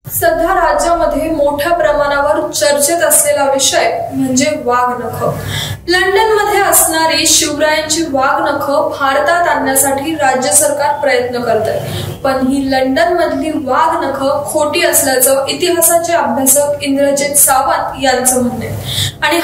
सध्या राज्यामध्ये मोठ्या प्रमाणावर चर्चेत असलेला विषय म्हणजे वाघनख। लंडनमध्ये असणारी शिवरायांची वाघनख भारतात आणण्यासाठी राज्य सरकार प्रयत्न करतंय, पण ही लंडन मधली वाघनख खोटी असल्याचं इतिहासाचे अभ्यासक इंद्रजित सावंत यांचं म्हणणं आहे। आणि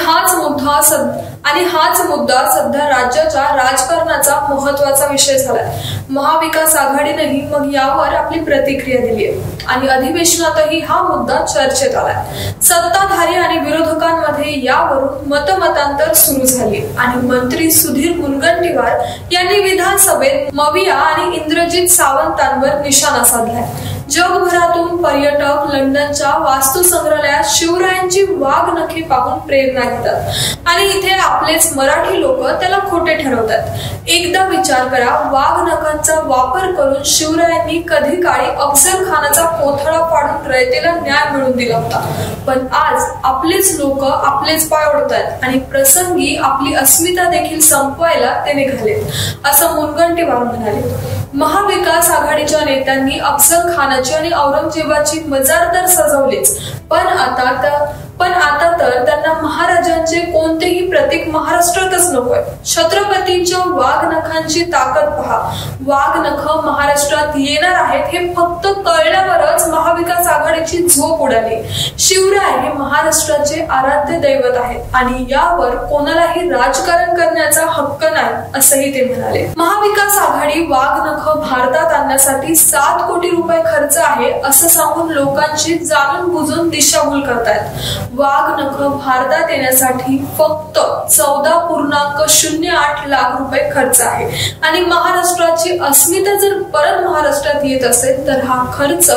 हाच मुद्दा सध्या राज्याच्या राजकारणाचा महत्त्वाचा विषय झालाय। महाविकास आघाडीनेही मग यावर आपली प्रतिक्रिया दिली आहे आणि अधिवेशनातही हा मुद्दा चर्चेत आलाय। सत्ताधारी आणि विरोधकांमध्ये यावरून मतमतांतर सुरू झाली आणि मंत्री सुधीर मुनगंटीवार यांनी विधानसभेत मविया आणि इंद्रजित सावंतांवर निशाणा साधलाय। जगभरातून पर्यटक लंडनच्या वास्तू संग्रहालयात शिवरायांची वाघनखे पाहून प्रेरणा घेतात आणि इथे आपलेच मराठी लोक त्याला खोटे ठरवतात। एकदा विचार करा, वाघनखांचा वापर करून शिवरायांनी कधी काळी अफजल खानाचा कोथळा फाडून रयतेला न्याय मिळवून दिला होता, पण आज आपलेच लोक आपलेच पाय ओढतात आणि प्रसंगी आपली अस्मिता देखील संपवायला ते निघालेत, असं मुनगंटीवार म्हणाले। महाविकास आघाडीच्या नेत्यांनी अफजल खानाची आणि औरंगजेबाची मजार तर सजवलीच, पण आता तर त्यांना महाराजांचे कोणतेही प्रतीक महाराष्ट्रातच नकोय। छत्रपतींच्या वाघनखांची ताकद पहा। वाघनख महाराष्ट्रात येणार आहेत हे फक्त कळल्यावरच महाविकास आघाडीची झोप उडाली। शिवराय हे महाराष्ट्राचे आराध्य दैवत आहेत आणि यावर कोणालाही राजकारण करण्याचा हक्क नाही, असंही ते म्हणाले। महाविकास आघाडी वाघनख भारतात आणण्यासाठी 7 कोटी रुपये खर्च आहे असं सांगून लोकांची जाणून बुजून दिशाभूल करतायत। वाघनख भारतात येण्यासाठी फक्त 14.08 लाख रुपये खर्च आहे आणि महाराष्ट्राची अस्मिता जर परत महाराष्ट्रात येत असेल तर हा खर्च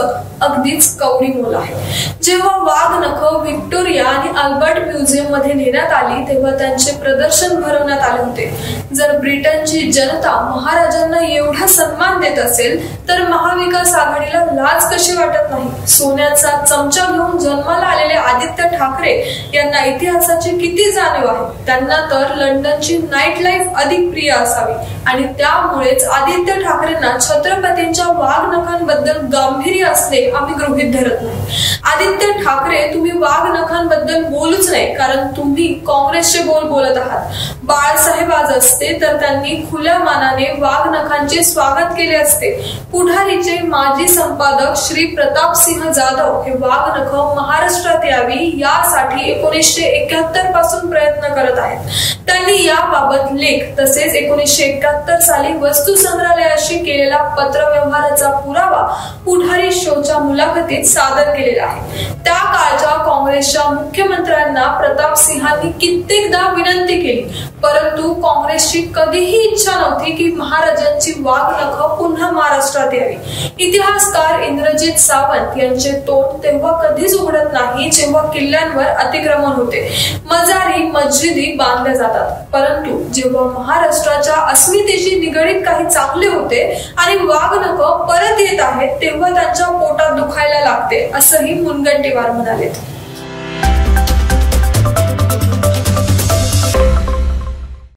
अगदीच कवडीमोल आहे। जेव्हा वाघनख व्हिक्टोरिया आणि अल्बर्ट म्युझियम मध्ये नेण्यात आली तेव्हा त्यांचे प्रदर्शन भरवण्यात आले होते। जर ब्रिटनची जनता महाराजांना एवढा सन्मान देत असेल तर महाविकास आघाडीला लाज कशी वाटत नाही। सोन्याचा चमचा घेऊन जन्माला आलेले आदित्य ठाकरे यांना इतिहासाची किती जाणीव आहे। त्यांना तर लंडनची नाईट लाईफ अधिक प्रिय असावी आणि त्यामुळेच आदित्य ठाकरेंना छत्रपतींच्या वाघनखांबद्दल गांभीर्य असणे आम्ही गृहीत धरत नाही। आदित्य ठाकरे, तुम्ही वाघनखांबद्दल बोलूच नाही, कारण तुम्ही काँग्रेसचे बोलत आहात। बाळासाहेब आज असते तर त्यांनी खुल्या मानाने वाघनखांचे स्वागत केले असते। पुढारीचे माजी संपादक श्री प्रतापसिंह जाधव हे वाघनख महाराष्ट्रात यावी यासाठी 1971 पासून प्रयत्न करत आहेत। त्यांनी याबाबत लेख तसेच 1971 साली वस्तू संग्रहालयाशी केलेला पत्रव्यवहाराचा पुरावा पुढारी शोच्या मुलाखतीत सादर केलेला आहे। त्या काळच्या काँग्रेसच्या मुख्यमंत्र्यांना प्रतापसिंहांनी कित्येकदा विनंती केली, परंतु काँग्रेसची कधीही इच्छा नव्हती की महाराजांची वाघनख पुन्हा महाराष्ट्रात यावी। इतिहासकार इंद्रजित सावंत यांचे तोंड तेव्हा कधीच उघडत नाही जेव्हा किल्ल्यांवर अतिक्रमण होते, मजारी मस्जिदी बांधल्या जातात, परंतु जेव्हा महाराष्ट्राच्या अस्मितेशी निगडीत काही चांगले होते आणि वाघनख परत येत आहेत तेव्हा त्यांच्या पोटात दुखायला लागते, असंही मुनगंटीवार म्हणाले।